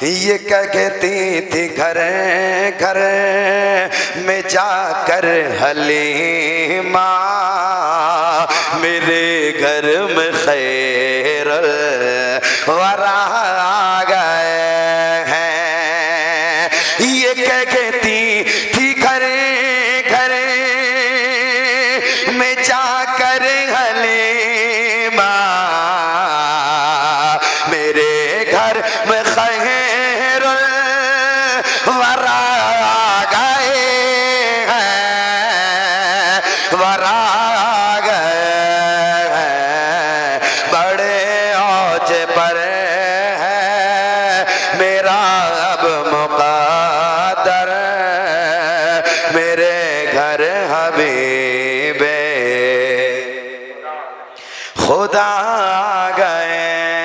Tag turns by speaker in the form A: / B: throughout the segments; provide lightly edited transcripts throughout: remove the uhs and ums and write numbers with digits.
A: یہ کہتی تھی گھر گھر میں جا کر حلیمہ میرے گھر میں خیر الورا آ گئے ہیں. یہ کہتی تھی گھر گھر میں جا کر حلیمہ میرے گھر میں خیر الورا آ گئے ہیں ورا آ گئے ہیں. بڑے اوج پر ہے میرا اب مقدر میرے گھر حبیب خدا آ گئے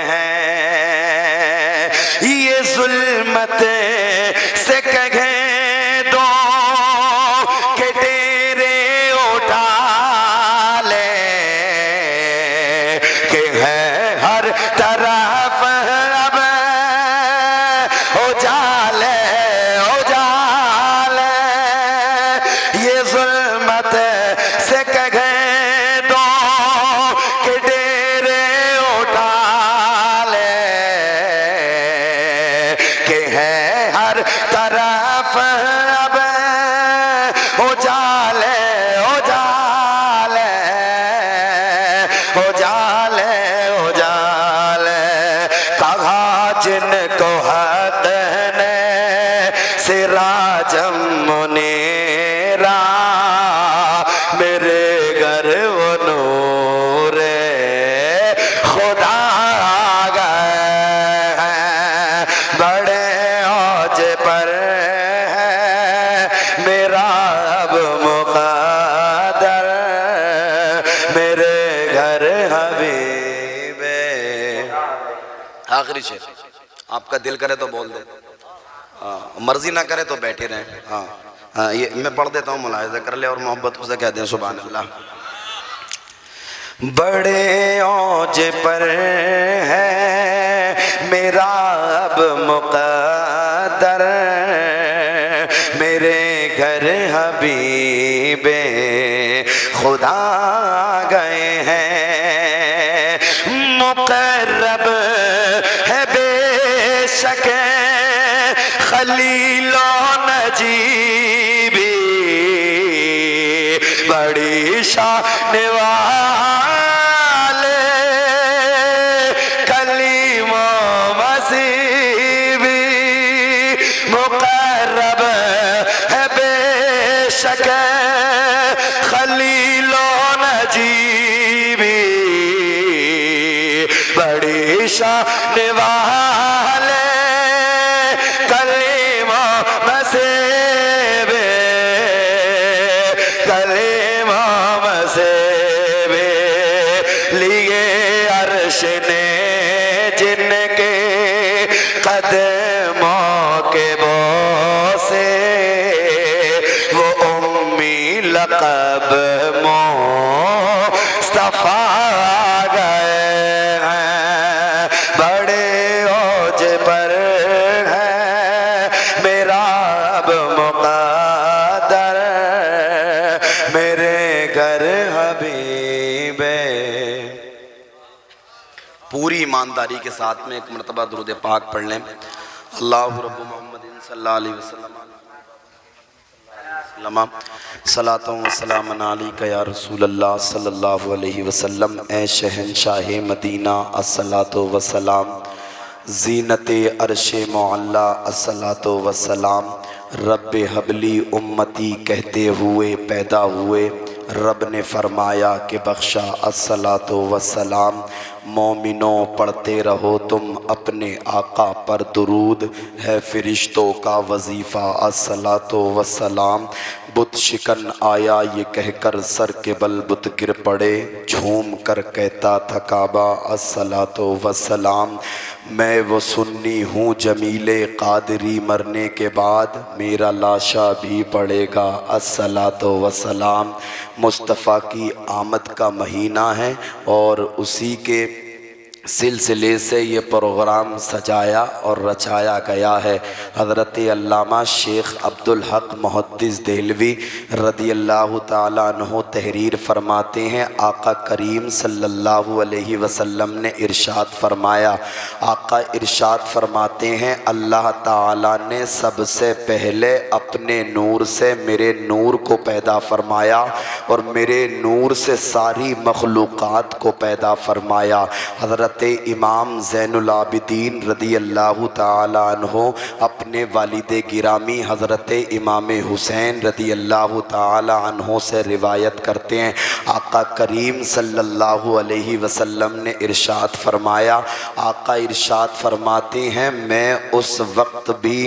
A: ہیں. یہ ظلمت سے کہیں دو کہ ڈیرے اٹھا لے کہ ہے ہر طرف اب اجالے اجالے. یہ ظلمت سے کہیں دو کہ ڈیرے اٹھا لے کہ ہے ہر طرف اب اجالے اجالے اجالے اجالے. کہا جن کو حق نے سراجم منیرا میرے گھر وہ نور خدا آ گئے ہیں. بڑے اوج پر ہے میرا اب مقدر میرے گھر حبیب. آخری شعر آپ کا دل کرے تو بول دیں, مرضی نہ کرے تو بیٹھے رہیں. ہاں یہ میں پڑھ دیتا ہوں, ملاحظہ کر لے اور محبت سے کہہ دیں سبحان اللہ. بڑے اوج پر ہے میرا اب مقدر میرے گھر حبیب خدا آ گئے ہیں. مقرب ہے بے شک خلیل و نجیبی بڑی شان والے کلیم و مسیح بھی. مقرب ہے بے شک خلیل و نجیبی بڑی شان والے کلیم و مسیح کلیم و مسیح لیے عرش نے جن کے قدموں کے بوسے وہ امی لقب مصطفیٰ آ گئے ہیں. بڑے اوج پر ہے میرا اب مقدر میرے گھر حبیب. پوری ایمانداری کے ساتھ میں ایک مرتبہ درود پاک پڑھ لیں. اللہ رب محمد صلی اللہ علیہ وسلم صلاۃ و سلام علیک یا رسول اللہ صلی اللہ علیہ وسلم. اے شہنشاہ مدینہ الصلاۃ و سلام, زینت عرش معلا الصلاۃ و سلام. رب حبلی امتی کہتے ہوئے پیدا ہوئے, رب نے فرمایا کہ بخشا الصلاۃ و سلام. مومنوں پڑھتے رہو تم اپنے آقا پر درود, ہے فرشتوں کا وظیفہ الصلاۃ و سلام. بت شکن آیا یہ کہہ کر سر کے بل بت گر پڑے, جھوم کر کہتا تھا کعبہ الصلاۃ و سلام. میں وہ سنی ہوں جمیل قادری, مرنے کے بعد میرا لاشا بھی پڑے گا الصلاۃ و سلام. مصطفیٰ کی آمد کا مہینہ ہے اور اسی کے سلسلے سے یہ پروگرام سجایا اور رچایا گیا ہے۔ حضرت علامہ شیخ عبدالحق محدث دہلوی رضی اللہ تعالیٰ عنہ تحریر فرماتے ہیں، آقا کریم صلی اللہ علیہ وسلم نے ارشاد فرمایا، آقا ارشاد فرماتے ہیں، اللہ تعالیٰ نے سب سے پہلے اپنے نور سے میرے نور کو پیدا فرمایا اور میرے نور سے ساری مخلوقات کو پیدا فرمایا۔ حضرت امام زین العابدین رضی اللہ تعالی عنہ اپنے والد گرامی حضرت امام حسین رضی اللہ تعالی عنہ سے روایت کرتے ہیں، آقا کریم صلی اللہ علیہ وسلم نے ارشاد فرمایا، آقا ارشاد فرماتے ہیں میں اس وقت بھی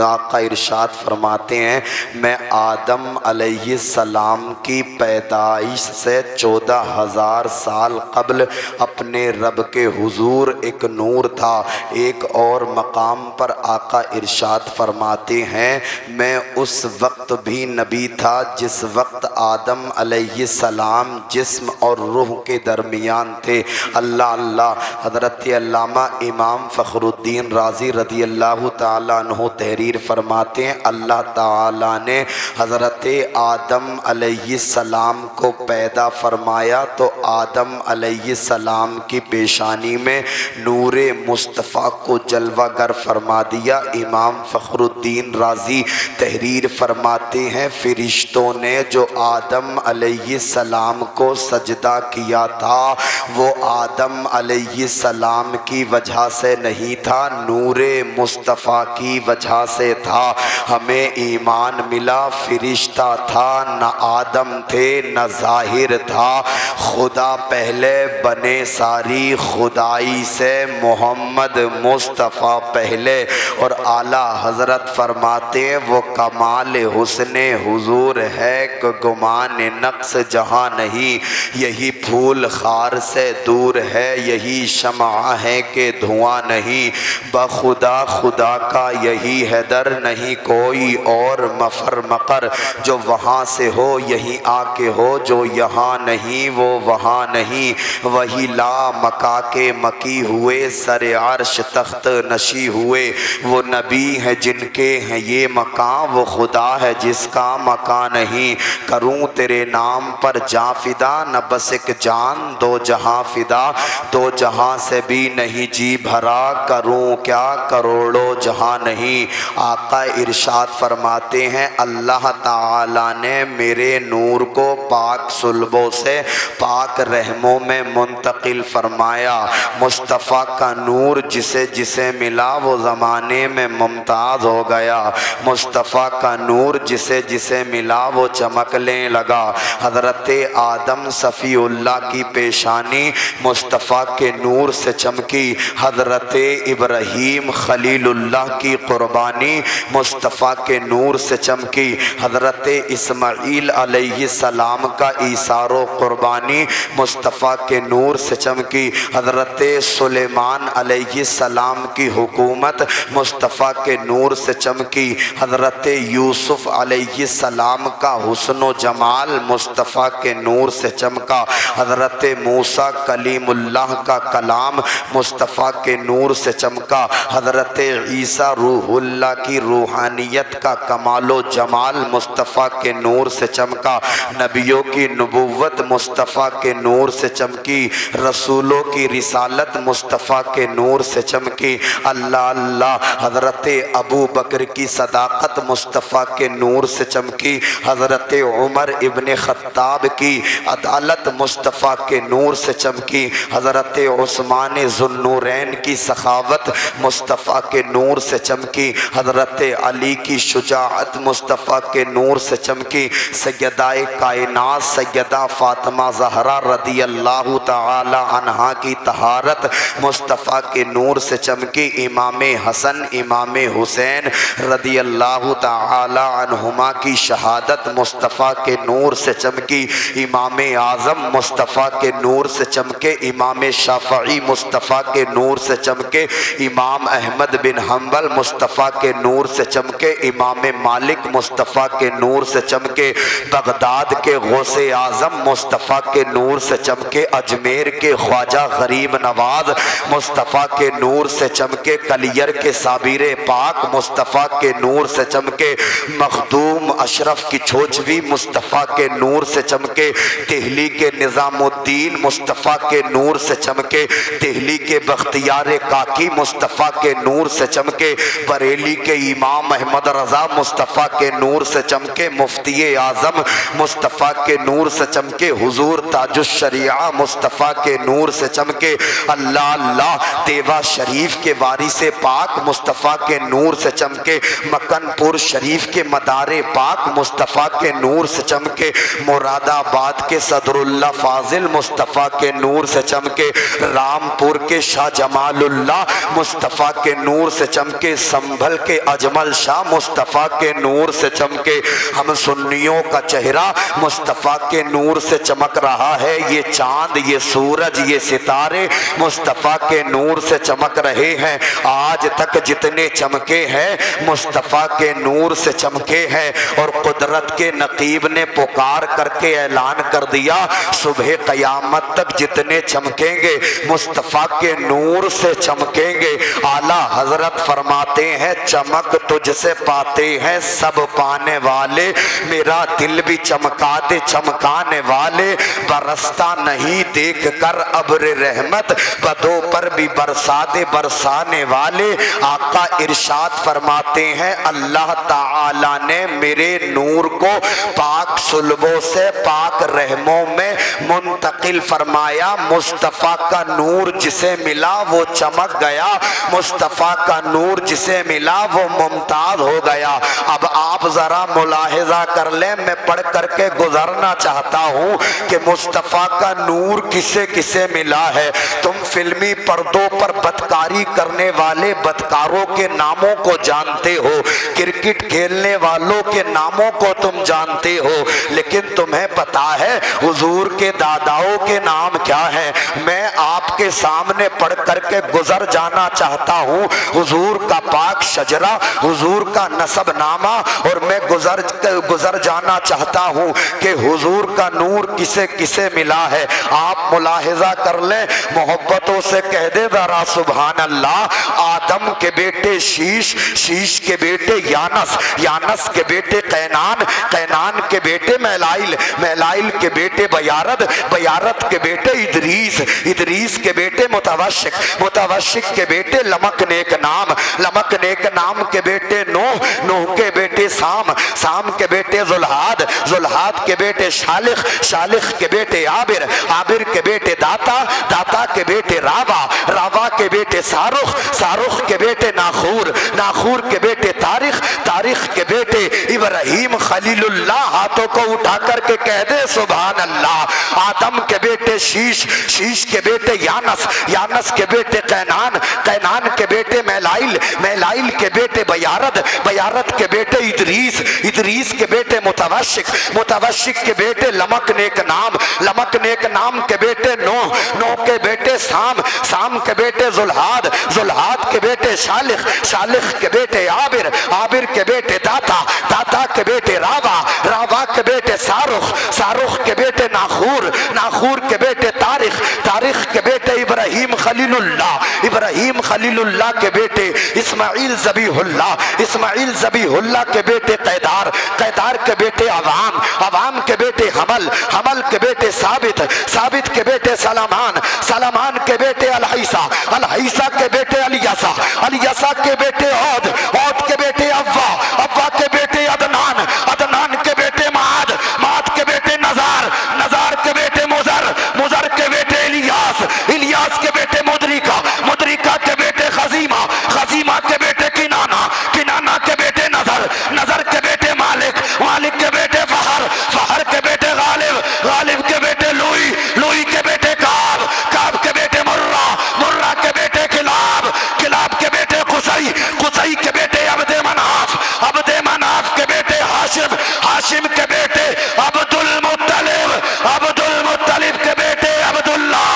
A: آقا ارشاد فرماتے ہیں میں آدم علیہ السلام کی پیدائش سے 14,000 سال قبل اپنے رب کے حضور ایک نور تھا۔ ایک اور مقام پر آقا ارشاد فرماتے ہیں میں اس وقت بھی نبی تھا جس وقت آدم علیہ السلام جسم اور روح کے درمیان تھے۔ اللہ اللہ۔ حضرت علامہ امام فخر الدین رازی رضی اللہ تعالیٰ عنہ تحریر فرماتے ہیں، اللہ تعالیٰ نے حضرت آدم علیہ السلام کو پیدا فرمایا تو آدم علیہ السلام کی پیشانی میں نور مصطفیٰ کو جلوہ گر فرما دیا۔ امام فخر الدین رازی تحریر فرماتے ہیں فرشتوں نے جو آدم علیہ السلام کو سجدہ کیا تھا وہ آدم علیہ السلام کی وجہ سے نہیں تھا، نور مصطفیٰ کی وجہ سے تھا۔ ہمیں ایمان ملا فرشتہ تھا نہ آدم تھے نہ ظاہر تھا، خدا پہلے بنے ساری خدائی سے محمد مصطفیٰ پہلے، اور اعلیٰ حضرت فرماتے ہیں وہ کمال حسن حضور ہے کہ گمان نقص جہاں نہیں، یہی پھول خار سے دور ہے، یہی شمع ہے کہ دھواں نہیں، بخدا خدا کا یہی ہے در، نہیں کوئی اور مفر مقر، جو وہاں سے ہو یہیں آ کے ہو، جو یہاں نہیں وہ وہاں نہیں، وہی لا مکا کے مکی ہوئے، سر عرش تخت نشی ہوئے، وہ نبی ہے جن کے ہیں یہ مقام، وہ خدا ہے جس کا مکان نہیں، کروں تیرے نام پر جاں فدا، نہ بس ایک جان دو جہاں فدا، دو جہاں سے بھی نہیں جی بھرا، کروں کیا کروڑوں جہاں نہیں۔ آقا ارشاد فرماتے ہیں اللہ تعالیٰ نے میرے نور کو پاک صلبوں سے پاک رحموں میں منتقل فرمایا، مصطفیٰ کا نور جسے جسے ملا وہ زمانے میں ممتاز ہو گیا، مصطفیٰ کا نور جسے جسے ملا وہ چمکنے لگا۔ حضرت آدم صفی اللہ کی پیشانی مصطفیٰ کے نور سے چمکی، حضرت ابراہیم خلیل اللہ کی قربانی مصطفیٰ کے نور سے چمکی، حضرت اسماعیل علیہ السلام کا ایثار و قربانی مصطفیٰ کے نور سے چمکی، حضرت سلیمان علیہ السلام کی حکومت مصطفیٰ کے نور سے چمکی، حضرت یوسف علیہ السلام کا حسن و جمال مصطفیٰ کے نور سے چمکا، حضرت موسیٰ کلیم اللہ کا کلام مصطفیٰ کے نور سے چمکا، حضرت عیسیٰ روح اللہ کی روحانیت کا کمال و جمال مصطفیٰ کے نور سے چمکا، نبیوں کی نبوت مصطفیٰ کے نور سے چمکی، رسولوں کی رسالت مصطفیٰ کے نور سے چمکی، اللہ اللہ۔ حضرت ابو بکر کی صداقت مصطفیٰ کے نور سے چمکی، حضرت عمر ابن خطاب کی عدالت مصطفیٰ کے نور سے چمکی، حضرت عثمان ذو النورین کی سخاوت مصطفیٰ کے نور سے چمکی، حضرت علی کی شجاعت مصطفیٰ کے نور سے چمکی، سیدہ کائنات سیدہ فاطمہ زہرا رضی اللہ تعالی عنہا کی طہارت مصطفیٰ کے نور سے چمکی، امام حسن امام حسین رضی اللہ تعالی عنہما کی شہادت مصطفیٰ کے نور سے چمکی، امام اعظم مصطفیٰ کے نور سے چمکے، امام شافعی مصطفیٰ کے نور سے چمکے، امام احمد بن حنبل مصطفیٰ کے نور سے چمکے، امام مالک مصطفیٰ کے نور سے چمکے، بغداد کے غوث اعظم مصطفیٰ کے نور سے چمکے، اجمیر کے خواجہ غریب کریم نواز مصطفیٰ کے نور سے چمکے کلیر کے صابر پاک مصطفیٰ کے نور سے چمکے مخدوم اشرف کی چھوچوی مصطفیٰ کے نور سے چمکے دہلی کے نظام الدین مصطفیٰ کے نور سے چمکے دہلی کے بختیار کاکی مصطفیٰ کے نور سے چمکے بریلی کے امام احمد رضا مصطفیٰ کے نور سے چمکے مفتی اعظم مصطفیٰ کے نور سے چمکے حضور تاج الشریعہ مصطفیٰ کے نور سے چمکے اللہ اللہ دیوا شریف کے وارث پاک مصطفیٰ کے نور سے چمکے مکن پور شریف کے مدار پاک مصطفیٰ کے نور سے چمکے مراد آباد کے صدر اللہ فاضل مصطفیٰ کے نور سے چمکے رامپور کے شاہ جمال اللہ مصطفیٰ کے نور سے چمکے سنبھل کے اجمل شاہ مصطفیٰ کے نور سے چمکے ہم سنیوں کا چہرہ مصطفیٰ کے نور سے چمک رہا ہے یہ چاند یہ سورج یہ ستارے مصطفیٰ کے نور سے چمک رہے ہیں آج تک جتنے چمکے ہیں مصطفیٰ کے نور سے چمکے ہیں اور قدرت کے نقیب نے پکار کر کے اعلان کر دیا صبح قیامت تک جتنے چمکیں گے مصطفیٰ کے نور سے چمکیں گے اعلیٰ حضرت فرماتے ہیں چمک تجھ سے پاتے ہیں سب پانے والے میرا دل بھی چمکا دے چمکانے والے برستا نہیں دیکھ کر ابر رحمت بدوں پر بھی برسا دے برسانے والے آقا ارشاد فرماتے ہیں اللہ تعالی نے میرے نور کو پاک صلبوں سے پاک رحموں میں منتقل فرمایا مصطفیٰ کا نور جسے ملا وہ چمک گیا مصطفیٰ کا نور جسے ملا وہ ممتاز ہو گیا اب آپ ذرا ملاحظہ کر لیں میں پڑھ کر کے گزرنا چاہتا ہوں کہ مصطفیٰ کا نور کسے کسے ملا ہے تم فلمی پردوں پر بدکاری کرنے والے بدکاروں کے ناموں کو جانتے ہو کرکٹ کھیلنے والوں کے ناموں کو تم جانتے ہو لیکن تمہیں پتا ہے حضور کے داداؤں کے نام کیا ہیں میں آپ کے سامنے پڑھ کر کے گزر جانا چاہتا ہوں حضور کا پاک شجرہ حضور کا نسب نامہ اور میں گزر جانا چاہتا ہوں کہ حضور کا نور کسے کسے ملا ہے آپ ملاحظہ کر لیں محبتوں سے کہہ دے ذرا سبحان اللہ آدم کے بیٹے شیش شیش کے بیٹے یانس یانس کے بیٹے قینان قینان کے بیٹے میلائل میلائل کے بیٹے بیارد بیارد کے بیٹے ادریس ادریس کے بیٹے متوشک متوشک کے بیٹے لمک نیک نام لمک نیک نام کے بیٹے نوح نوح کے بیٹے سام سام کے بیٹے ذوالحاد ذوالحاد کے بیٹے شالخ شالخ کے بیٹے عابر عابر کے بیٹے داتا داتا کے بیٹے راوا راوا کے بیٹے سارخ سارخ کے بیٹے ناخور ناخور کے بیٹے تاریخ تاریخ کے بیٹے ابراہیم خلیل اللہ ہاتھوں کو اٹھا کر کے کہہ دے سبحان اللہ آدم کے بیٹے شیش شیش کے بیٹے یانس یانس کے بیٹے قینان قینان کے بیٹے میلائل میلائل کے بیٹے بیارد بیارد کے بیٹے ادریس ادریس کے بیٹے متوشک متوشک کے بیٹے لمک نیک نام لمک نیک نام کے بیٹے نوح نوح کے بیٹے سام سام کے بیٹے ذوالحاد ذوالحاد کے بیٹے شالخ شالخ کے بیٹے عابر عابر کے بیٹے داتا داتا کے بیٹے راوا راوا کے بیٹے سارخ سارخ کے بیٹے ناخور ناخور کے بیٹے تاریخ تاریخ کے بیٹے ابراہیم خلیل اللہ ابراہیم خلیل اللہ کے بیٹے اسماعیل ذبیح اللہ اسماعیل ذبیح اللہ کے بیٹے قیدار قیدار کے بیٹے عوام عوام کے بیٹے حمل حمل کے بیٹے ثابت ثابت کے بیٹے سلامان سلامان کے بیٹے الحیسہ الحیسہ کے بیٹے الیسا الیسا کے بیٹے عود عود کے بیٹے اوا اوا کے بیٹے عدنان عدنان کے بیٹے معاد معاد کے بیٹے نزار نزار کے بیٹے مزر مزر کے بیٹے الیاس الیاس کے بیٹے مدرکہ مدرکہ کے بیٹے خزیمہ خزیمہ کے بیٹے کنانا کنانا کے بیٹے نظر نظر کے بیٹے مالک مالک کے بیٹے فہر فہر کے بیٹے غالب غالب کے بیٹے لوئی لوئی کے بیٹے کعب کعب کے بیٹے مرہ مرہ کے بیٹے کلاب کلاب کے بیٹے قصی قصی کے بیٹے عبد مناف عبد مناف کے بیٹے ہاشم ہاشم کے بیٹے عبد المطلب عبد المطلب کے بیٹے عبداللہ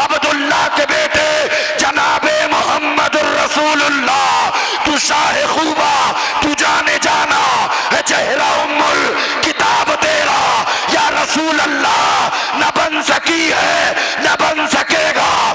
A: عبداللہ کے بیٹے جناب محمد الرسول اللہ تو شاہ خوبا تو جانے جانا ہے چہرہ ام کتاب تیرا یا رسول اللہ نہ بن سکی ہے نہ بن سکے گا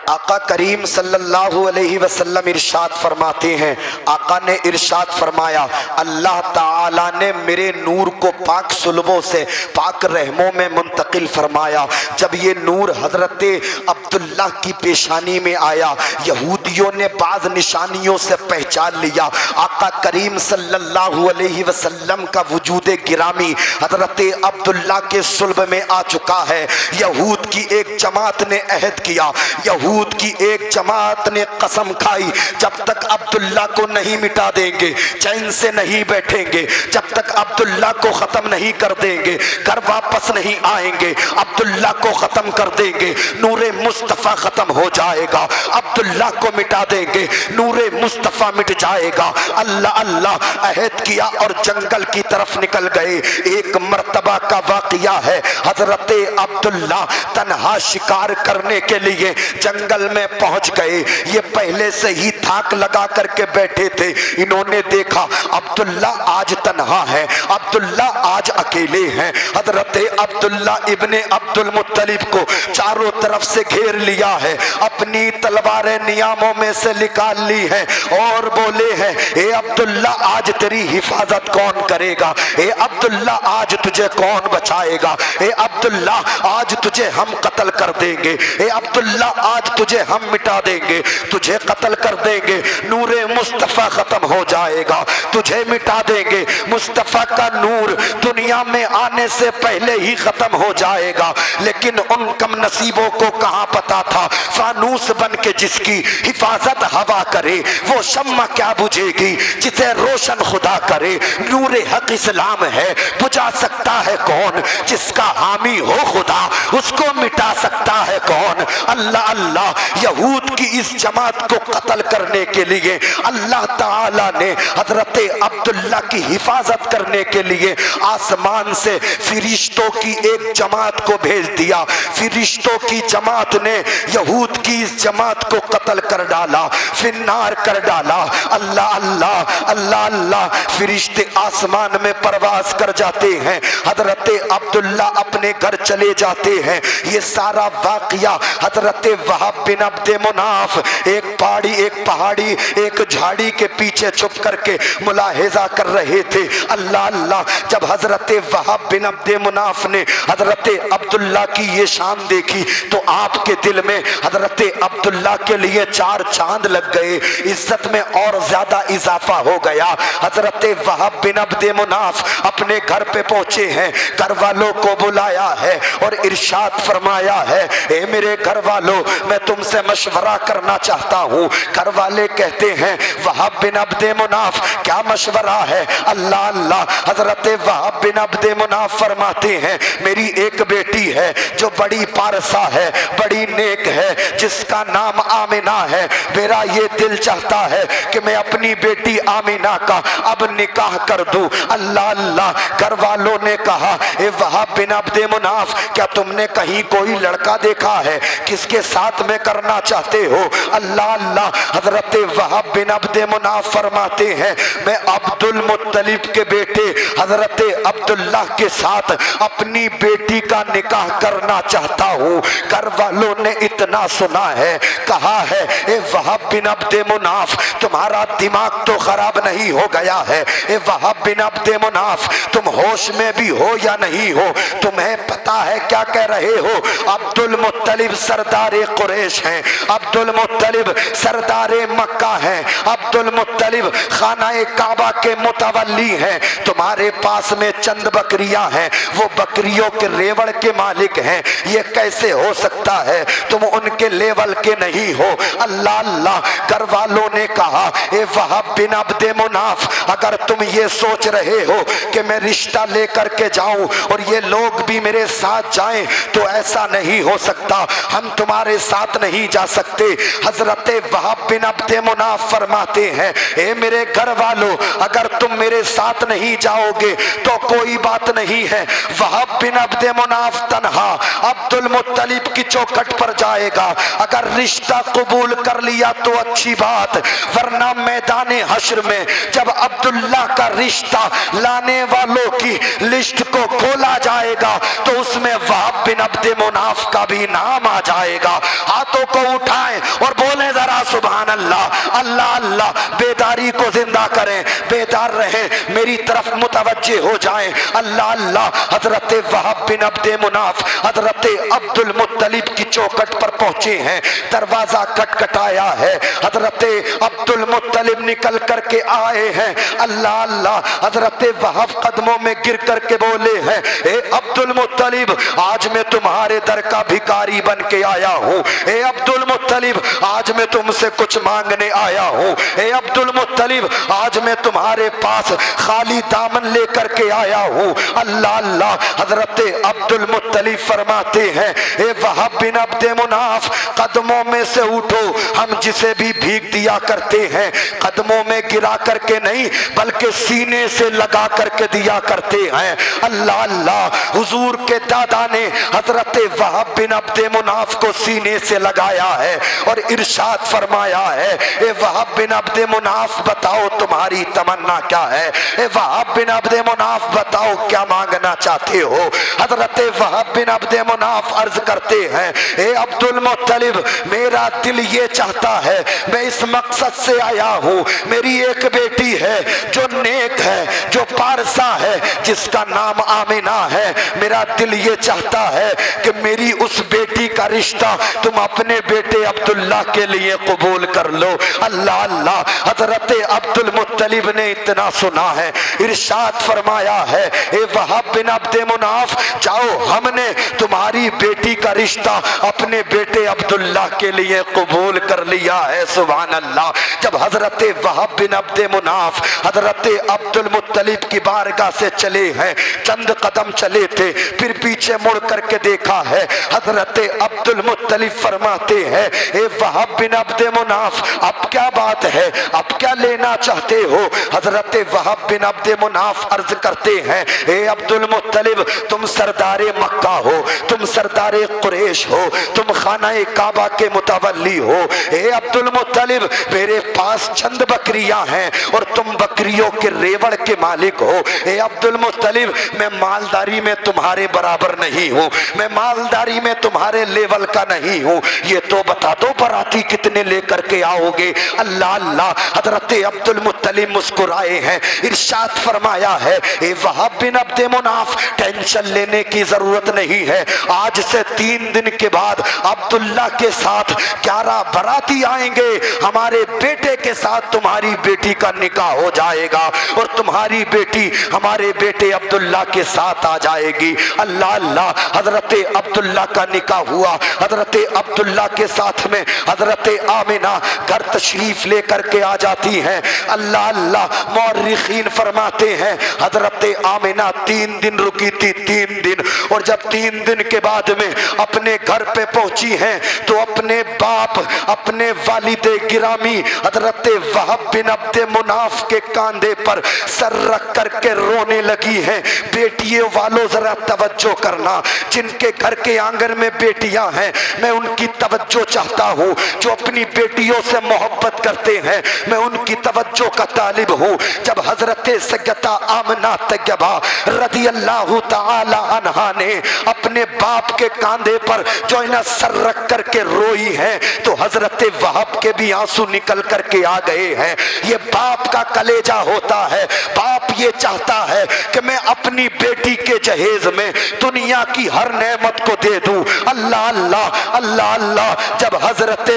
A: آقا کریم صلی اللہ علیہ وسلم ارشاد فرماتے ہیں، آقا نے ارشاد فرمایا اللہ تعالیٰ نے میرے نور کو پاک صلبوں سے پاک رحموں میں منتقل فرمایا۔ جب یہ نور حضرت عبداللہ کی پیشانی میں آیا، یہودیوں نے بعض نشانیوں سے پہچان لیا آقا کریم صلی اللہ علیہ وسلم کا وجود گرامی حضرت عبداللہ کے صلب میں آ چکا ہے۔ یہود کی ایک جماعت نے عہد کیا، یہود کی ایک جماعت نے قسم کھائی، جب تک عبداللہ کو نہیں مٹا دیں گے، چین سے نہیں بیٹھیں گے، جب تک عبداللہ کو ختم نہیں کر دیں گے، گھر واپس نہیں آئیں گے، عبداللہ کو ختم کر دیں گے، نور مصطفیٰ ختم ہو جائے گا، عبداللہ کو مٹا دیں گے، نور مصطفیٰ مٹ جائے گا۔ اللہ اللہ عہد کیا اور جنگل کی طرف نکل گئے۔ ایک مرتبہ کا واقعہ ہے، حضرت عبداللہ تنہا شکار کرنے کے لیے جنگل میں پہنچ گئے۔ یہ پہلے سے ہی تھاک لگا کر کے بیٹھے تھے، انہوں نے دیکھا عبداللہ آج تنہا ہے، عبداللہ آج اکیلے ہیں۔ حضرت عبداللہ ابن عبد المطلب کو چاروں طرف سے گھیر لیا ہے، اپنی تلواریں نیاموں میں سے نکال لی ہیں اور بولے ہیں اے عبداللہ آج تیری حفاظت کون کرے گا، اے عبداللہ آج تجھے کون بچائے گا، اے عبداللہ آج تجھے ہم قتل کر دیں گے، اے عبداللہ آج تجھے ہم مٹا دیں گے، تجھے قتل کر دیں گے، نور مصطفیٰ ختم ہو جائے گا، تجھے مٹا دیں گے، مصطفیٰ کا نور دنیا میں آنے سے پہلے ہی ختم ہو جائے گا۔ لیکن ان کم نصیبوں کو کہاں پتا تھا فانوس بن کے جس کی حفاظت ہوا کرے وہ شمع کیا بجھے گی جسے روشن خدا کرے۔ نور حق اسلام ہے، بجھا سکتا ہے کون، جس کا حامی ہو خدا اس کو مٹا سکتا ہے کون۔ اللہ اللہ، یہود کی اس جماعت کو قتل کرنے کے لیے اللہ تعالیٰ نے حضرت عبداللہ کی حفاظت کرنے کے لیے آسمان سے فرشتوں کی ایک جماعت کو بھیج دیا۔ فرشتوں کی جماعت نے یہود کی اس جماعت کو قتل کر ڈالا، فنار کر ڈالا۔ اللہ اللہ اللہ اللہ، فرشتے آسمان میں پرواز کر جاتے ہیں، حضرت عبداللہ اپنے گھر چلے جاتے ہیں۔ یہ سارا واقعہ حضرت وہب بن عبد مناف ایک پہاڑی ایک جھاڑی کے پیچھے چھپ کر کے ملاحظہ کر رہے تھے۔ اللہ اللہ، جب حضرت وہب بن عبد مناف نے حضرت عبداللہ کی یہ شان دیکھی تو آپ کے دل میں حضرت عبداللہ کے لیے چار چاند لگ گئے، عزت میں اور زیادہ اضافہ ہو گیا۔ حضرت وہب بن عبد مناف اپنے گھر پہ پہنچے ہیں، گھر والوں کو بلایا ہے اور ارشاد فرمایا ہے اے میرے گھر والوں، میں تم سے مشورہ کرنا چاہتا ہوں۔ گھر والے کہتے ہیں وہب بن عبد مناف کیا مشورہ ہے؟ اللہ اللہ، حضرت وہب بن عبد مناف فرماتے ہیں میری ایک بیٹی ہے جو بڑی پارسا ہے، بڑی نیک ہے، جس کا نام آمنہ ہے۔ میرا یہ دل چاہتا ہے کہ میں اپنی بیٹی آمنہ کا اب نکاح کر دوں۔ اللہ اللہ، گھر والوں نے کہا اے وہب بن عبد مناف، کیا تم نے کہیں کوئی لڑکا دیکھا ہے؟ کس کے ساتھ میں کرنا چاہتے ہو؟ اللہ اللہ، حضرت وہب بن عبد مناف فرماتے ہیں میں عبد المطلب کے بیٹے حضرت عبداللہ کے ساتھ اپنی بیٹی کا نکاح کرنا چاہتا ہوں۔ گھر والوں نے اتنا سنا ہے، کہا ہے اے وہب بن عبد مناف، تمہارا دماغ تو خراب نہیں ہو گیا ہے؟ اے وہب بن عبد مناف، تم ہوش میں بھی ہو یا نہیں ہو؟ تمہیں پتا ہے کیا کہہ رہے ہو؟ عبد المطلب سردار قریش ہیں، عبد المطلب سردار مکہ ہیں، عبد المطلب خانہ کعبہ کے متولی ہیں، تمہارے پاس میں چند بکریاں ہیں، وہ بکریوں کے ریوڑ کے مالک ہیں، یہ کیسے ہو سکتا ہے؟ تم ان کے لیول کے نہیں ہو۔ اللہ اللہ، گھر والوں نے کہا اے وہب بن عبد مناف، اگر تم یہ سوچ رہے ہو کہ میں رشتہ لے کر کے جاؤں اور یہ لوگ بھی میرے ساتھ جائیں تو ایسا نہیں ہو سکتا، ہم تمہارے ساتھ نہیں جا سکتے۔ حضرت وہب بن عبد مناف فرماتے ہیں اے میرے گھر والوں، اگر تم میرے ساتھ نہیں جاؤ گے تو کوئی بات نہیں ہے، وہب بن عبد مناف تنہا عبد المطلب کی چوکھٹ پر جائے گا، اگر رشتہ قبول کر لیا تو اچھی بات، ورنہ میدان حشر میں جب عبداللہ کا رشتہ لانے والوں کی لسٹ کو کھولا جائے گا تو اس میں وہب بن عبد مناف کا بھی نام آ جائے گا. ہاتھوں کو اٹھائیں اور بولیں ذرا سبحان اللہ. اللہ اللہ بیداری کو زندہ کریں, بیدار رہیں, میری طرف متوجہ ہو جائیں. اللہ اللہ. حضرت وہب بن عبد مناف حضرت عبد المطلب کی چوکھٹ پر پہنچے ہیں, دروازہ کٹکھٹایا ہے, حضرت عبد المطلب نکل کر کے آئے ہیں. اللہ اللہ. حضرت وہب قدموں میں گر کر کے بولے ہیں, اے عبد المطلب آج میں تمہارے در کا بھکاری بن کے آیا ہوں. اے عبد المطلب آج میں تم سے کچھ مانگنے آیا ہوں. اے عبد المطلب آج میں تمہارے پاس خالی دامن لے کر کے آیا ہوں. اللہ اللہ. حضرت عبد المطلب فرماتے ہیں, اے وہب بن عبد مناف قدموں میں سے اٹھو, ہم جسے بھی بھیگ دیا کرتے ہیں قدموں میں گرا کر کے نہیں بلکہ سینے سے لگا کر کے دیا کرتے ہیں. اللہ اللہ. حضور کے دادا نے حضرت وہب بن عبد مناف کو سینے سے لگایا ہے اور ارشاد فرمایا ہے, اے وہب بن عبد مناف بتاؤ تمہاری تمنا کیا ہے. اے وہب بن عبد مناف بتاؤ کیا مانگنا چاہتے ہو. حضرت وہب بن عبد مناف عرض کرتے ہیں, اے عبد المطلب میرا دل یہ چاہتا ہے, میں اس مقصد سے آیا ہوں, میری ایک بیٹی ہے جو نیک ہے, جو پارسا ہے, جس کا نام آمینہ ہے. میرا دل یہ چاہتا ہے کہ میری اس بیٹی کا رشتہ تم اپنے بیٹے عبداللہ کے لیے قبول کر لو. اللہ اللہ. حضرت عبد المطلب نے اتنا سنا ہے, ارشاد فرمایا ہے, اے وہب بن عبد مناف جاؤ, ہم نے تمہاری بیٹی کا رشتہ اپنے بیٹے عبداللہ کے لیے قبول کر لیا ہے. سبحان اللہ. جب حضرت وہب بن عبد مناف حضرت عبد المطلب کی بارگاہ سے چلے ہیں, چند قدم چلے تھے, پھر پیچھے مڑ کر کے دیکھا ہے, حضرت عبد المطلب فرماتے ہیں, اے وہب بن عبد مناف اب کیا بات ہے, اب کیا لینا چاہتے ہو. حضرت وہب بن عبد مناف عرض کرتے ہیں, اے عبد المطلب تم سردار مکہ ہو, تم سردار قریش ہو, تم خانہ کعبہ کے متولی ہو. اے عبد المطلب میرے پاس چند بکریاں ہیں اور تم بکریوں کے ریوڑ کے مالک ہو. اے عبد المطلب میں مالداری میں تمہارے برابر نہیں ہوں, میں مالداری میں تمہارے لیول کا نہیں ہوں, یہ تو بتا دو براتی کتنے لے کر کے آؤ گے. اللہ اللہ. حضرت عبد المطلب مسکرائے ہیں, ارشاد فرمایا ہے, اے وہب بن عبد مناف ٹینشن لینے کی ضرورت نہیں ہے, آج سے 3 دن کے بعد عبداللہ کے ساتھ 11 براتی آئیں گے, ہمارے بیٹے کے ساتھ تمہاری بیٹی کا نکاح ہو جائے گا اور تمہاری بیٹی ہمارے بیٹے عبداللہ کے ساتھ آ جائے گی. اللہ اللہ. حضرت عبداللہ کا نکاح ہوا. حضرت عبداللہ کے ساتھ میں حضرت آمنہ گھر تشریف لے کر کے آ جاتی ہیں. اللہ اللہ. مورخین فرماتے ہیں حضرت آمنہ 3 دن رکی تھی, 3 دن, اور جب 3 دن کے بعد میں اپنے گھر پہ پہنچی ہیں تو اپنے باپ, اپنے والد گرامی حضرت وہب بن عبد مناف کے کاندھے پر سر رکھ کر کے رونے لگی ہیں. بیٹیوں والوں ذرا توجہ کرنا, جن کے گھر کے آنگن میں بیٹیاں ہیں میں ان کی توجہ چاہتا ہوں, جو اپنی بیٹیوں سے محبت کرتے ہیں میں ان کی توجہ کا طالب ہوں. جب حضرت سیدہ آمنہ طیبہ رضی اللہ تعالی عنہا نے اپنے باپ کے کاندھے پر جو انہیں سر رکھ کر کے روئی ہیں تو حضرت وہب کے بھی آنسو نکل کر کے آ گئے ہیں. یہ باپ کا کلیجہ ہوتا ہے, باپ یہ چاہتا ہے کہ میں اپنی بیٹی کے جہیز میں دنیا کی ہر نعمت کو دے دوں. اللہ اللہ. اللہ اللہ. جب حضرت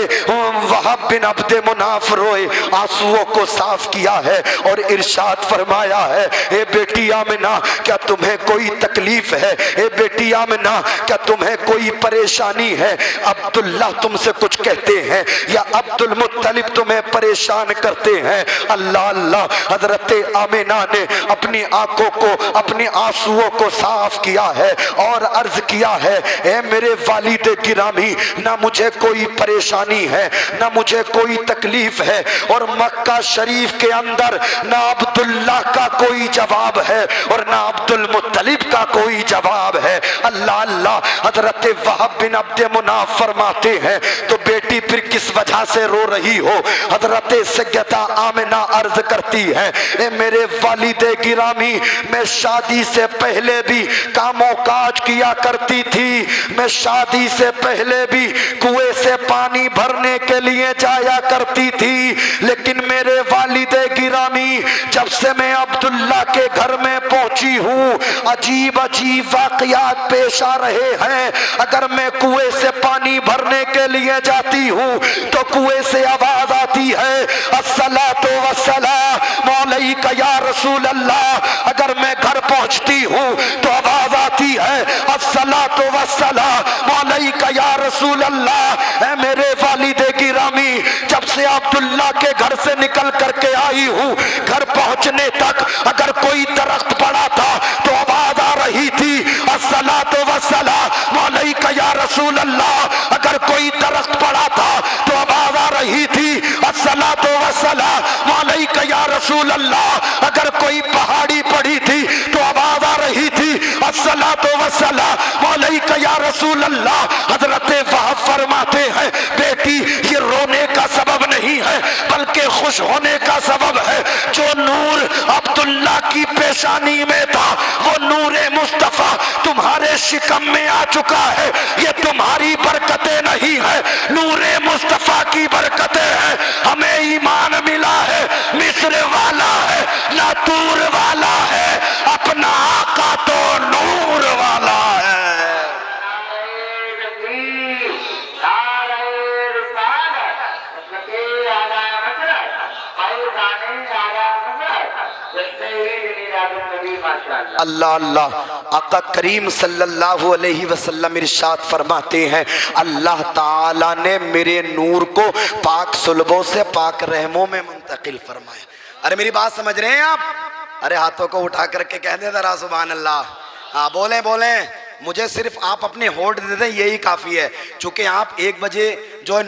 A: وہب بن عبد مناف روئے, آنسوؤں کو صاف کیا ہے اور ارشاد فرمایا ہے, اے بیٹی آمنہ کیا تمہیں کوئی تکلیف ہے, اے بیٹی آمنہ کیا تمہیں کوئی پریشانی ہے, عبداللہ تم سے کچھ کہتے ہیں یا عبد المطلب تمہیں پریشان کرتے ہیں. اللہ اللہ. حضرت آمنہ نے اپنی آنکھوں کو, اپنی آنسوؤں کو صاف کیا ہے اور عرض کیا ہے, اے میرے والد گرامی نہ مجھے کوئی پریشانی ہے, نہ مجھے کوئی تکلیف ہے, ہے اور مکہ شریف کے اندر نہ عبداللہ کا کوئی جواب ہے اور نہ عبد المطلب کا کوئی جواب ہے۔ اللہ اللہ، حضرت وہب بن عبد مناف فرماتے ہیں تو بیٹی پھر کس وجہ سے رو رہی ہو؟ حضرت سیدہ آمنہ عرض کرتی ہے اے میرے والد گرامی، میں شادی سے پہلے بھی کام و کاج کیا کرتی تھی، میں شادی سے پہلے بھی کنویں سے پانی بھرنے کے لیے جایا کرتی تھی، لیکن میرے والد گرامی جب سے میں عبداللہ کے گھر میں پہنچی ہوں عجیب عجیب واقعات پیش آ رہے ہیں۔ اگر میں کنویں سے پانی بھرنے کے لیے جاتی ہوں تو کنویں سے آواز آتی ہے الصلاۃ والسلام علیک یا رسول اللہ، اگر میں گھر پہنچتی ہوں تو آواز آتی ہے الصلاۃ والسلام علیک یا رسول اللہ۔ اے میرے والد گرامی، جب سے عبداللہ کے گھر سے نکل کر کے آئی ہوں گھر پہنچنے تک اگر کوئی درخت پڑا تھا تو آواز آ رہی تھی الصلاۃ والسلام علیک یا رسول اللہ، اگر کوئی درخت پڑا تھا تو آواز آ رہی تھی الصلاۃ والسلام علیک یا رسول اللہ، اگر کوئی پہاڑی پڑی تھی تو آواز آ رہی تھی الصلاۃ والسلام علیک یا رسول اللہ۔ حضرت وہب فرماتے ہیں بیٹی یہ رونے کا سبب نہیں ہے بلکہ خوش ہونے کا سبب ہے، جو نور عبداللہ کی پیشانی میں تھا وہ نور مصطفیٰ تمہارے شکم میں آ چکا ہے، یہ تمہاری برکتیں نہیں ہے، نور مصطفیٰ کی برکتیں ہیں۔ ہمیں ایمان ملا ہے، مصر والا ہے نہ دور والا ہے، اپنا آقا تو نور والا ہے۔ اللہ اللہ، آقا کریم صلی اللہ علیہ وسلم ارشاد فرماتے ہیں اللہ تعالیٰ نے میرے نور کو پاک صلبوں سے پاک رحموں میں منتقل فرمایا۔ ارے میری بات سمجھ رہے ہیں آپ؟ ارے ہاتھوں کو اٹھا کر کے کہہ دیں ذرا سبحان اللہ۔ ہاں بولیں بولیں، مجھے صرف آپ اپنے ہونٹ دے دیں یہی کافی ہے، چونکہ آپ 1 بجے جو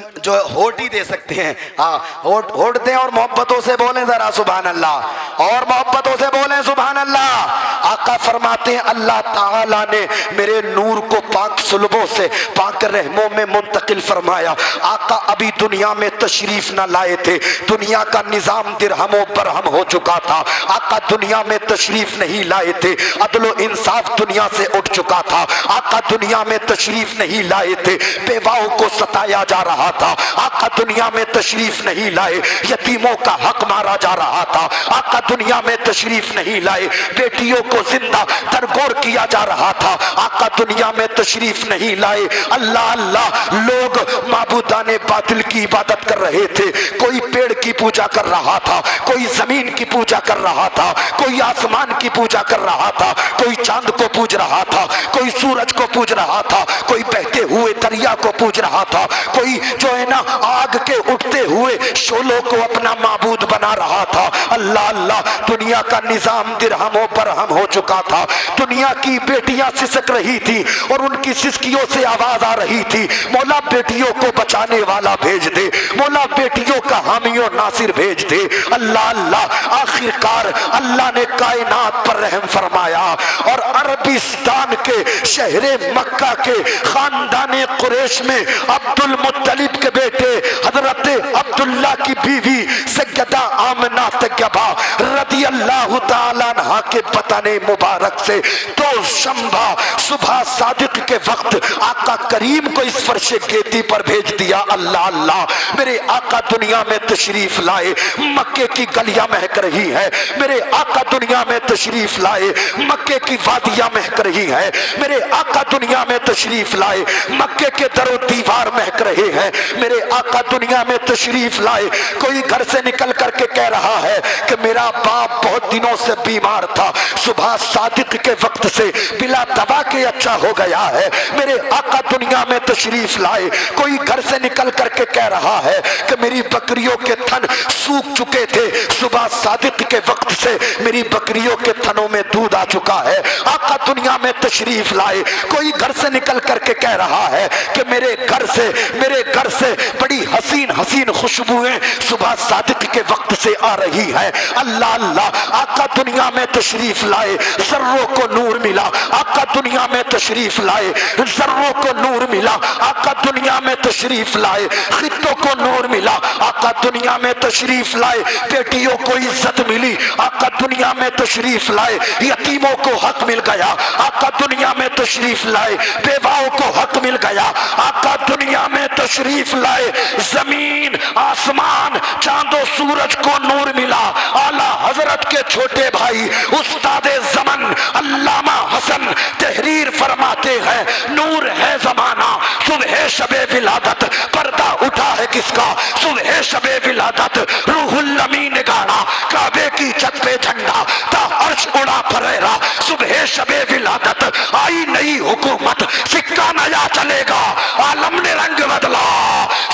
A: ہونٹ ہی دے سکتے ہیں۔ ہاں ہونٹ دیں اور محبتوں سے بولیں ذرا سبحان اللہ، اور محبتوں سے بولیں سبحان اللہ۔ آقا فرماتے ہیں اللہ تعالیٰ نے میرے نور کو پاک صلبوں سے پاک رحموں میں منتقل فرمایا۔ آقا ابھی دنیا میں تشریف نہ لائے تھے، دنیا کا نظام درہم و برہم ہو چکا تھا، آقا دنیا میں تشریف نہیں لائے تھے، عدل و انصاف دنیا سے اٹھ چکا تھا، آقا دنیا میں تشریف نہیں لائے تھے، بیواؤں کو ستایا جا رہا تھا، آقا دنیا میں تشریف نہیں لائے، یتیموں کا حق مارا جا رہا تھا، آقا دنیا میں تشریف نہیں لائے، بیٹیوں کو زندہ درگور کیا جا رہا تھا، آقا دنیا میں تشریف نہیں لائے۔ اللہ اللہ، لوگ معبودان باطل کی عبادت کر رہے تھے، کوئی پیڑ کی پوجا کر رہا تھا، کوئی زمین کی پوجا کر رہا تھا، کوئی آسمان کی پوجا کر رہا تھا، کوئی چاند کو پوج رہا تھا، کوئی سورج کو پوج رہا تھا، کوئی بہتے ہوئے دریا کو پوج رہا تھا، کوئی جو ہے نا آگ کے اٹھتے ہوئے شعلوں کو اپنا معبود بنا رہا تھا۔ اللہ اللہ، دنیا کا نظام درہم و برہم ہو چکا تھا، دنیا کی بیٹیاں سسک رہی تھی اور ان کی سسکیوں سے آواز آ رہی تھی مولا بیٹیوں کو بچانے والا بھیج دے، مولا بیٹیوں کا حامی و ناصر بھیج دے۔ اللہ اللہ، آخر کار اللہ نے کائنات پر رحم فرمایا اور عربستان کے شہر مکہ کے خاندان قریش میں عبد المطلب کے بیٹے حضرت عبداللہ کی بیوی سیدہ آمنہ طیبہ رضی اللہ تعالیٰ عنہ کے بدن مبارک سے تو شمبا صبح صادق کے وقت آقا کریم کو اس فرش گیتی پر بھیج دیا۔ اللہ اللہ، میرے آقا دنیا میں تشریف لائے، مکے کی گلیاں مہک رہی ہے، میرے آقا دنیا میں تشریف لائے، مکے کی وادیاں مہک رہی ہے، میرے آقا دنیا میں تشریف لائے، مکے کے در و دیوار مہک رہے ہیں، میرے آقا دنیا میں تشریف لائے۔ کوئی گھر سے نکل کر کے کہہ رہا ہے کہ میرا باپ بہت دنوں سے بیمار تھا، صبح صادق کے وقت سے بلا دوا کے اچھا ہو گیا ہے، میرے آقا دنیا میں تشریف لائے۔ کوئی گھر سے نکل کر کے کہہ رہا ہے کہ میری بکریوں کے تھن تھن سوکھ چکے تھے، صبح صادق کے وقت سے میری بکریوں کے تھنوں میں دودھ آ چکا ہے۔ آقا دنیا میں تشریف لائے، کوئی گھر سے نکل کر کے کہہ رہا ہے کہ میرے گھر سے بڑی حسین حسین خوشبوئیں صبح صادق کے وقت سے آ رہی ہے۔ اللہ اللہ، آقا دنیا میں تشریف لائے، ذروں کو نور ملا۔ آقا دنیا میں تشریف لائے، ذروں کو نور ملا۔ آقا دنیا میں تشریف لائے، خطوں کو نور ملا۔ آقا دنیا میں تشریف لائے، بیٹیوں کو عزت ملی۔ آقا دنیا میں تشریف لائے، یتیموں کو حق مل گیا۔ آقا دنیا میں تشریف لائے، بیواؤں کو حق مل گیا۔ آقا دنیا میں تشریف لائے، زمین آسمان چاند و سورج کو نور ملا۔ اعلیٰ حضرت کے چھوٹے بھائی استاد زمن علامہ حسن تحریر فرماتے ہیں، نور ہے زمانہ صبح شب ولادت، پردہ اٹھا ہے کس کا؟ صبح شب ولادت روح الامین گانا، کعبے کی چھت پہ جھنڈا تا عرش اڑا پھریرا۔ صبح شب ولادت آئی نئی حکومت، سکہ نیا چلے گا، عالم نے رنگ بدلا۔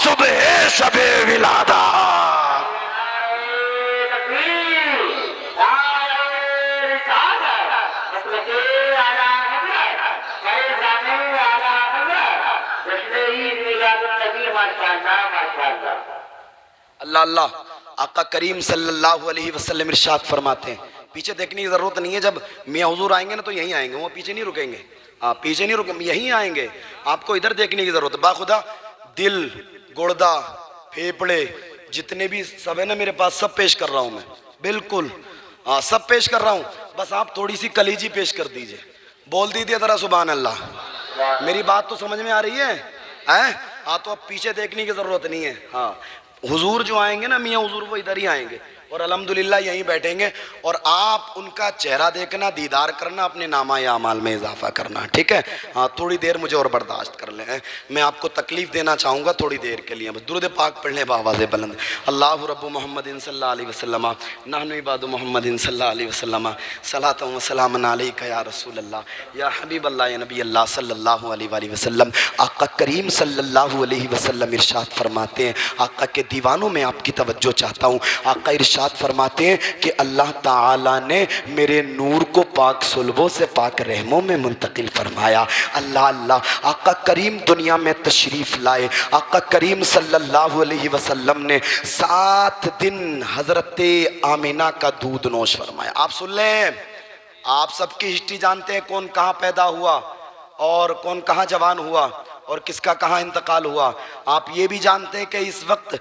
A: صبح شب ولادت اللہ اللہ۔ آقا کریم صلی اللہ علیہ وسلم ارشاد فرماتے ہیں، پیچھے دیکھنے کی ضرورت نہیں ہے، جب میاں حضور آئیں گے نا تو یہیں آئیں گے، وہ پیچھے نہیں رکیں گے، پیچھے نہیں رکیں، یہیں آئیں گے، آپ کو ادھر دیکھنے کی ضرورت ہے۔ باخدا دل، گردہ، پھیپڑے جتنے بھی سب ہے نا میرے پاس، سب پیش کر رہا ہوں میں، بالکل سب پیش کر رہا ہوں، بس آپ تھوڑی سی کلیجی پیش کر دیجئے، بول دیجئے ذرا سبحان اللہ۔ میری بات تو سمجھ میں آ رہی ہے؟ تو اب پیچھے دیکھنے کی ضرورت نہیں ہے۔ ہاں حضور جو آئیں گے نا میاں حضور، وہ ادھر ہی آئیں گے اور الحمدللہ یہیں بیٹھیں گے، اور آپ ان کا چہرہ دیکھنا، دیدار کرنا، اپنے نامہ اعمال میں اضافہ کرنا، ٹھیک ہے؟ تھوڑی دیر مجھے اور برداشت کر لیں، میں آپ کو تکلیف دینا چاہوں گا تھوڑی دیر کے لیے، بس درود پاک پڑھ لیں بآواز بلند۔ اللہ رب محمد صلی اللہ علیہ وسلم، نحن عباد محمد صلی اللہ علیہ وسلم، صلاۃ و سلام علیک یا رسول اللہ یا حبیب اللہ یا نبی اللہ صلی اللہ علیہ وآلہ وسلم۔ آقا کریم صلی اللہ علیہ وسلم ارشاد فرماتے ہیں، آقا کے دیوانوں میں آپ کی توجہ چاہتا ہوں، آقا ارشاد فرماتے ہیں کہ اللہ تعالیٰ نے میرے نور کو پاک صلبوں سے پاک رحموں میں منتقل فرمایا۔ اللہ اللہ، آقا کریم دنیا میں تشریف لائے، آقا کریم صلی اللہ علیہ وسلم نے 7 دن حضرت آمینہ کا دودھ نوش فرمایا۔ آپ سن لیں، آپ سب کی ہسٹری جانتے ہیں، کون کہاں پیدا ہوا اور کون کہاں جوان ہوا اور کس کا کہاں انتقال ہوا۔ آپ یہ بھی جانتے ہیں کہ اس وقت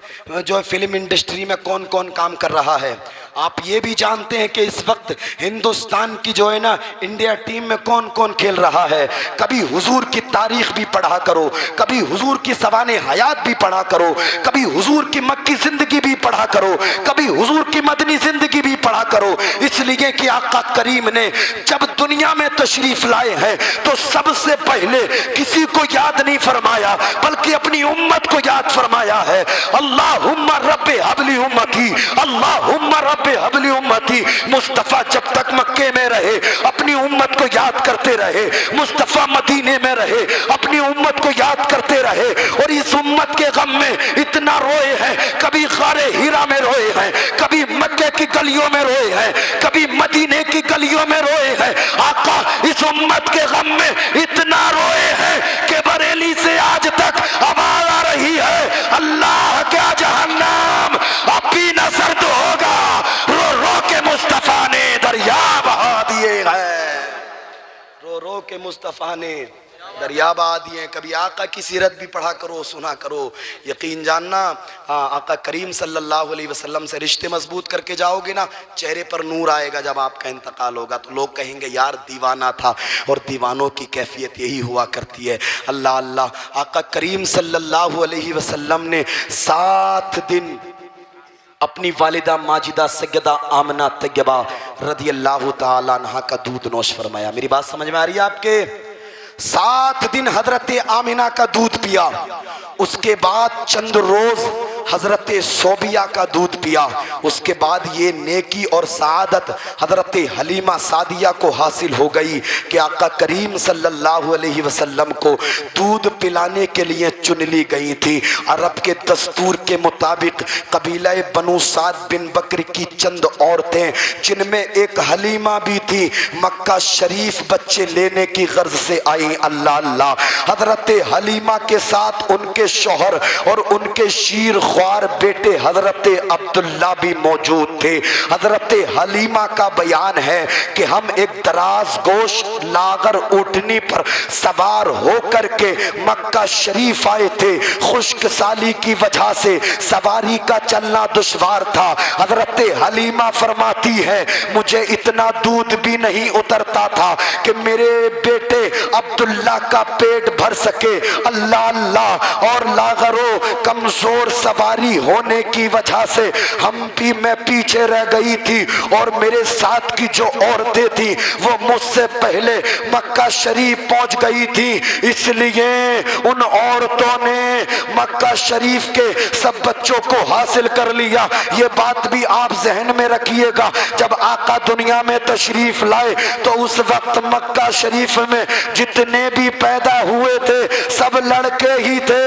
A: جو فلم انڈسٹری میں کون کون کام کر رہا ہے۔ آپ یہ بھی جانتے ہیں کہ اس وقت ہندوستان کی جو ہے نا انڈیا ٹیم میں کون کون کھیل رہا ہے۔ کبھی حضور کی تاریخ بھی پڑھا کرو، کبھی حضور کی سوانح حیات بھی پڑھا کرو، کبھی حضور کی مکی زندگی بھی پڑھا کرو، کبھی حضور کی مدنی زندگی بھی پڑھا کرو، اس لیے کہ آقا کریم نے جب دنیا میں تشریف لائے ہیں تو سب سے پہلے کسی کو یاد نہیں فرمایا بلکہ اپنی امت کو یاد فرمایا ہے۔ اللہم رب حبلی امتی، اللہم رب حبلی امتی۔ مصطفیٰ جب تک مکے میں رہے اپنی امت کو یاد کرتے رہے، مصطفیٰ مدینے میں رہے اپنی امت کو یاد کرتے رہے، اور اس امت کے غم میں اتنا روئے ہیں، کبھی غار ہیرا میں روئے ہیں، کبھی مکے کی گلیوں میں روئے ہیں، کبھی مدینے کی گلیوں میں روئے ہیں۔ آقا اس امت کے غم میں اتنا روئے ہیں کہ بریلی سے آج تک آواز آ رہی ہے، اللہ کیا جہنم اب بھی نہ سرد ہوگا، رو رو کے مصطفیٰ نے دریا بہا دیے ہیں، رو رو کے مصطفیٰ نے دریا بہا دیے ہیں۔ کبھی آقا کی سیرت بھی پڑھا کرو، سنا کرو، یقین جاننا آقا کریم صلی اللہ علیہ وسلم سے رشتے مضبوط کر کے جاؤ گے نا، چہرے پر نور آئے گا۔ جب آپ کا انتقال ہوگا تو لوگ کہیں گے یار دیوانہ تھا، اور دیوانوں کی کیفیت یہی ہوا کرتی ہے۔ اللہ اللہ، آقا کریم صلی اللہ علیہ وسلم نے 7 دن اپنی والدہ ماجدہ سیدہ آمنہ طیبہ رضی اللہ تعالیٰ عنہ کا دودھ نوش فرمایا۔ میری بات سمجھ میں آ رہی ہے آپ کے؟ 7 دن حضرت آمنہ کا دودھ پیا، اس کے بعد چند روز حضرت صوبیہ کا دودھ پیا، اس کے بعد یہ نیکی اور سعادت حضرت حلیمہ سعدیہ کو حاصل ہو گئی کہ آقا کریم صلی اللہ علیہ وسلم کو دودھ پلانے کے لیے چن لی گئی تھی۔ عرب کے دستور کے مطابق قبیلہ بنو سعد بن بکر کی چند عورتیں جن میں ایک حلیمہ بھی تھی مکہ شریف بچے لینے کی غرض سے آئیں۔ اللہ اللہ، حضرت حلیمہ کے ساتھ ان کے شوہر اور ان کے شیر خوار بیٹے حضرت عبداللہ بھی موجود تھے۔ حضرت حلیمہ کا بیان ہے کہ ہم ایک دراز گوش لاغر اونٹنی پر سوار ہو کر کے مکہ شریف آئے تھے، خشک سالی کی وجہ سے سواری کا چلنا دشوار تھا۔ حضرت حلیمہ فرماتی ہے مجھے اتنا دودھ بھی نہیں اترتا تھا کہ میرے بیٹے عبداللہ کا پیٹ بھر سکے۔ اللہ اللہ، اور لاغروں کمزور سواری ہونے کی وجہ سے میں پیچھے رہ گئی تھی، اور میرے ساتھ کی جو عورتیں تھیں وہ مجھ سے پہلے مکہ شریف پہنچ گئی تھی، اس لیے ان عورتوں نے مکہ شریف کے سب بچوں کو حاصل کر لیا۔ یہ بات بھی آپ ذہن میں رکھیے گا، جب آقا دنیا میں تشریف لائے تو اس وقت مکہ شریف میں جتنے بھی پیدا ہوئے تھے سب لڑکے ہی تھے۔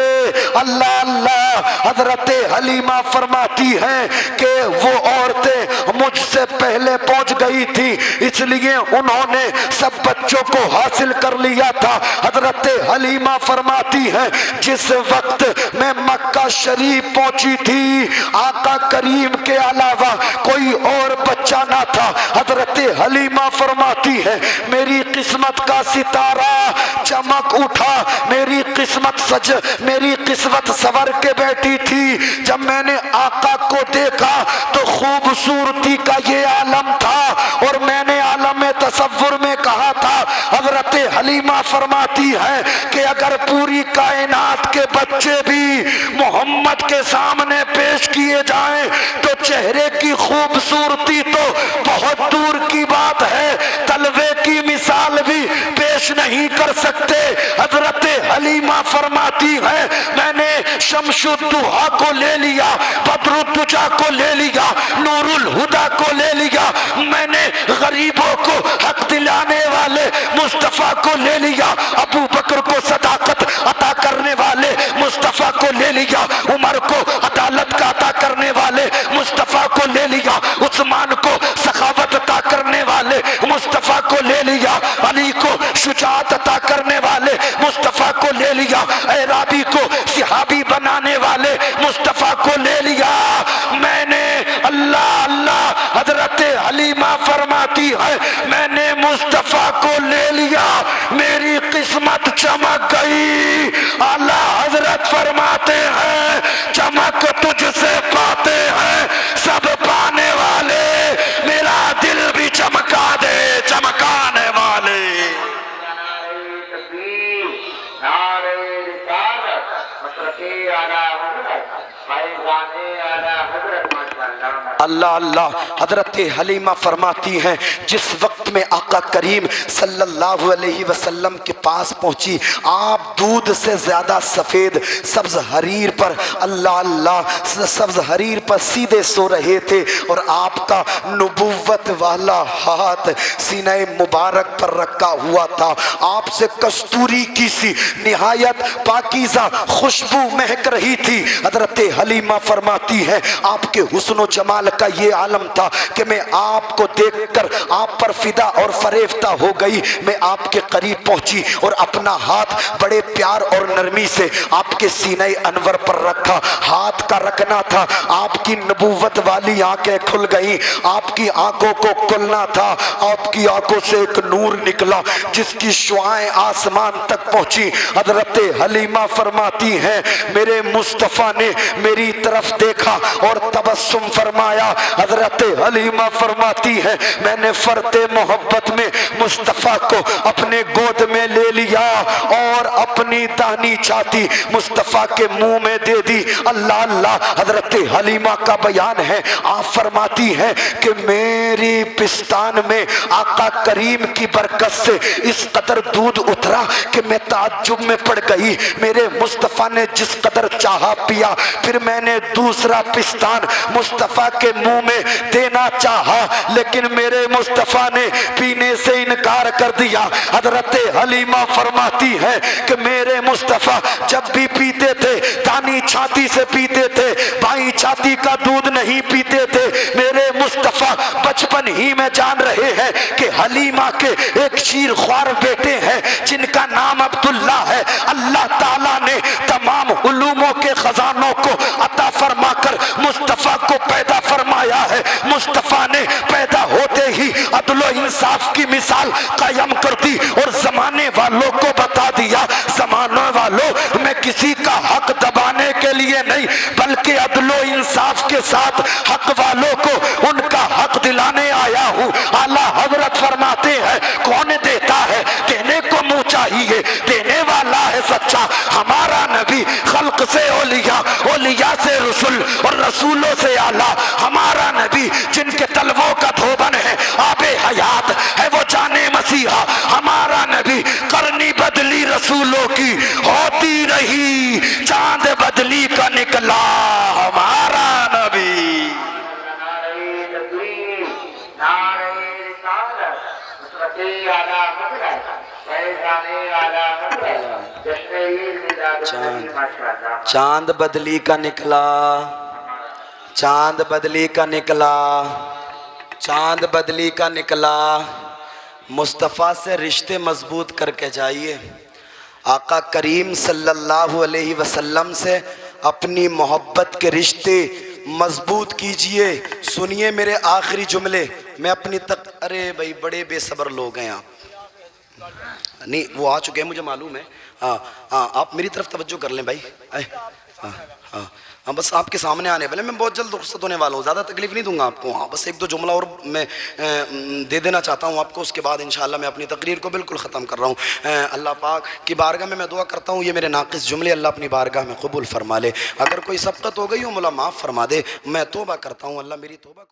A: اللہ اللہ، حضرت حلیمہ فرماتی ہیں کہ وہ عورتیں مجھ سے پہلے پہنچ گئی تھی، اس لیے انہوں نے سب بچوں کو حاصل کر لیا تھا۔ حضرت حلیمہ فرماتی ہیں جس وقت میں مکہ شریف پہنچی تھی آقا کریم کے علاوہ کوئی اور بچہ نہ تھا۔ حضرت حلیمہ فرماتی ہے میری قسمت کا ستارہ چمک اٹھا، میری قسمت سور کے بیٹھی تھی۔ جب میں نے آقا کو دیکھا تو خوبصورتی کا یہ عالم تھا، اور میں نے عالم تصور میں کہا تھا۔ حضرت حلیمہ فرماتی ہے کہ اگر پوری کائنات کے بچے بھی محمد کے سامنے پیش کیے جائیں تو چہرے کی خوبصورتی تو بہت دور کی بات ہے، تلوے کی مثال بھی پیش نہیں کر سکتے۔ حضرت حلیمہ فرماتی ہے میں نے شمس الضحیٰ کو لے لیا، بدر الدجا کو لے لیا، نور الہدا کو لے لیا، میں نے غریبوں کو حق دلانے والے مصطفیٰ کو لے لیا، ابو بکر کو صداقت عطا کرنے والے مصطفیٰ کو لے لیا، عمر کو عدالت کا عطا کرنے والے مصطفیٰ کو لے لیا، عثمان کو سخاوت عطا کرنے والے مصطفیٰ کو لے لیا، علی کو شجاعت عطا کرنے والے مصطفیٰ کو لے لیا، اعرابی کو صحابی بنانے والے مصطفیٰ کو لے لیا۔ میں نے اللہ اللہ، حضرت حلیمہ فرماتی ہے میں نے مصطفیٰ کو لے لیا، میری قسمت چمک گئی۔ اعلیٰ حضرت فرماتے ہیں چمک تجھ سے پاتے ہیں سب پانے والے، میرا دل بھی چمکا دے چمکانے والے۔ اللہ اللہ، حضرت حلیمہ فرماتی ہیں جس وقت میں آقا کریم صلی اللہ علیہ وسلم کے پاس پہنچی، آپ دودھ سے زیادہ سفید سبز حریر پر، اللہ اللہ، سبز حریر پر سیدھے سو رہے تھے، اور آپ کا نبوت والا ہاتھ سینہ مبارک پر رکھا ہوا تھا۔ آپ سے کستوری کی سی نہایت پاکیزہ خوشبو مہک رہی تھی۔ حضرت حلیمہ فرماتی ہے آپ کے حسن و جمال کا یہ عالم تھا کہ میں آپ کو دیکھ کر آپ پر فدا اور فریفتہ ہو گئی۔ میں آپ کے قریب پہنچی اور اپنا ہاتھ بڑے پیار اور نرمی سے آپ کے سینہ انور پر رکھا۔ ہاتھ کا رکھنا تھا، آپ کی نبوت والی آنکھیں کھل گئیں، آپ کی آنکھوں کو کھلنا تھا، آپ کی آنکھوں سے ایک نور نکلا جس کی شعاعیں آسمان تک پہنچی۔ حضرت حلیمہ فرماتی ہیں میرے مصطفیٰ نے میری طرف دیکھا اور تبسم فرمایا فرمایا۔ حضرت حلیمہ فرماتی ہے میں نے فرط محبت میں مصطفیٰ کو اپنے گود میں لے لیا اور اپنی دانی چھاتی مصطفیٰ کے منہ میں دے دی۔ اللہ اللہ، حضرت حلیمہ کا بیان ہے، آپ فرماتی ہیں کہ میری پستان میں آقا کریم کی برکت سے اس قدر دودھ اترا کہ میں تعجب میں پڑ گئی۔ میرے مصطفیٰ نے جس قدر چاہا پیا، پھر میں نے دوسرا پستان مصطفیٰ کے منہ میں دینا چاہا لیکن میرے مصطفیٰ نے پینے سے انکار کر دیا۔ حضرت حلیمہ فرماتی ہے کہ میرے مصطفیٰ جب بھی پیتے تھے دانی چھاتی سے پیتے تھے، بائیں چھاتی کا دودھ نہیں پیتے تھے۔ میرے مصطفیٰ بچپن ہی میں جان رہے ہیں کہ حلیمہ کے ایک شیر خوار بیٹے ہیں جن کا نام عبداللہ ہے۔ اللہ تعالیٰ نے تمام علوموں کے خزانوں کو عطا فرما کر مصطفیٰ کو پیدا فرمایا ہے۔ مصطفیٰ نے پیدا ہوتے ہی عدل و انصاف کی مثال قائم کر دی اور زمانے والوں کو بتا دیا، زمانے والوں میں کسی کا حق دبانے کے لیے نہیں بلکہ عدل و انصاف کے ساتھ حق والوں کو ان کا حق دلانے آیا ہوں۔ اعلیٰ حضرت فرماتے ہیں کون دیتا ہے؟ دینے کو منہ چاہیے، دینے والا ہے سچا ہمارا نبی۔ خلق سے اولیاء، اولیاء سے رسول اور رسولوں سے اعلیٰ ہمارا نبی، جن کے تلووں کا دھوبن ہے آب حیات ہے وہ جانے مسیحا ہمارا نبی۔ کرنی بدلی رسولوں کی ہوتی رہی، چاند بدلی کا نکلا ہمارا نبی۔ چاند بدلی کا نکلا، چاند بدلی کا نکلا، چاند بدلی کا نکلا۔ مصطفیٰ سے رشتے مضبوط کر کے جائیے، آقا کریم صلی اللہ علیہ وسلم سے اپنی محبت کے رشتے مضبوط کیجئے۔ سنیے میرے آخری جملے، میں اپنی ارے بھائی بڑے بے صبر لوگ ہیں آپ، نہیں وہ آ چکے ہیں مجھے معلوم ہے۔ ہاں آپ میری طرف توجہ کر لیں بھائی۔ ہاں بس آپ کے سامنے آنے والے، میں بہت جلد رخصت ہونے والا ہوں، زیادہ تکلیف نہیں دوں گا آپ کو۔ ہاں بس ایک دو جملہ اور میں دے دینا چاہتا ہوں آپ کو، اس کے بعد انشاءاللہ میں اپنی تقریر کو بالکل ختم کر رہا ہوں۔ اللہ پاک کی بارگاہ میں دعا کرتا ہوں یہ میرے ناقص جملے اللہ اپنی بارگاہ میں قبول فرما لے۔ اگر کوئی سبقت ہو گئی ہو مولا معاف فرما دے، میں توبہ کرتا ہوں، اللہ میری توبہ کو